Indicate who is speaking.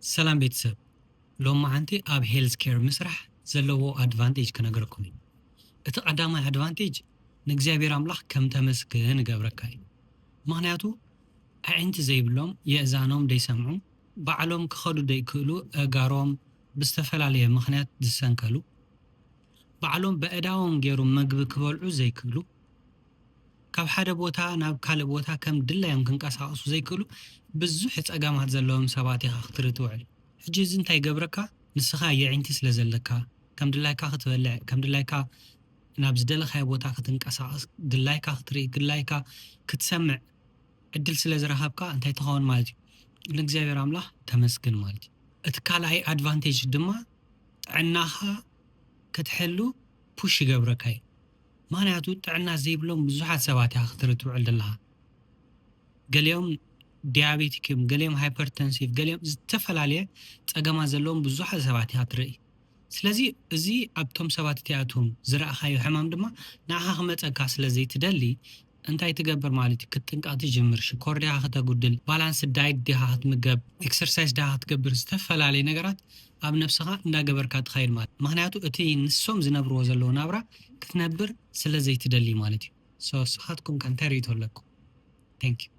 Speaker 1: سلام ቤተሰብ ሎም ማዓንቲ ኣብ ሄልዝ ኬር ምስራሕ ዘለዎ ኣድቫንቴጅ ክነግረኩም እዩ። እቲ ቀዳማይ ኣድቫንቴጅ ንእግዚአብሔር ኣምላኽ ከም ተመስግን ገብረካ እዩ። ምክንያቱ ኣዒንቲ ዘይብሎም የእዛኖም ደይሰምዑ ባዕሎም ክኸዱ ደይክእሉ ኣጋሮም ብዝተፈላለየ ምክንያት ዝሰንከሉ ባዕሎም በእዳዎም ገይሩ ምግቢ ክበልዑ ዘይክእሉ ካብ ሓደ ቦታ ናብ ካልእ ቦታ ከም ድላዮም ክንቀሳቀሱ ዘይክእሉ ብዙሕ ፀገማት ዘለዎም ሰባት ኢኻ ክትርኢ ትውዕል። ሕጂ እዚ እንታይ ገብረካ ንስኻ የዒንቲ ስለ ዘለካ ከም ድላይካ ክትበልዕ ከም ድላይካ ናብ ዝደለኻዮ ቦታ ክትንቀሳቀስ ድላይካ ክትርኢ ድላይካ ክትሰምዕ ዕድል ስለ ዝረኸብካ እንታይ ትኸውን ማለት እዩ ንእግዚአብሔር ኣምላኽ ተመስግን ማለት እዩ። እቲ ካልኣይ ኣድቫንቴጅ ድማ ጥዕናኻ ክትሕሉ ፑሽ ይገብረካ እዩ። ምክንያቱ ጥዕና ዘይብሎም ብዙሓት ሰባት ኢኻ ክትርኢ ትውዕል ዘለኻ። ገሊኦም ዲያቤቲክ እዮም፣ ገሊኦም ሃይፐርተንሲቭ፣ ገሊኦም ዝተፈላለየ ፀገማት ዘለዎም ብዙሓት ሰባት ኢኻ ትርኢ። ስለዚ እዚ ኣብቶም ሰባት እቲኣቶም ዝረኣኻዮ ሕማም ድማ ንዓኻ ክመፀካ ስለዘይትደሊ እንታይ ትገብር ማለት እዩ ክትጥንቀቕ ትጅምር። ሽኮር ዲኻ ክተጉድል፣ ባላንስ ዳይት ዲኻ ክትምገብ፣ ኤክሰርሳይዝ ዲኻ ክትገብር፣ ዝተፈላለዩ ነገራት ኣብ ነፍስኻ እንዳገበርካ ትኸይድ ማለት ምክንያቱ እቲ ንሶም ዝነብርዎ ዘለዎ ናብራ ክትነብር ስለዘይትደሊ ማለት እዩ። ንስኻትኩም ከ እንታይ ሪኢቶ ኣለኩም? ቴንክ ዩ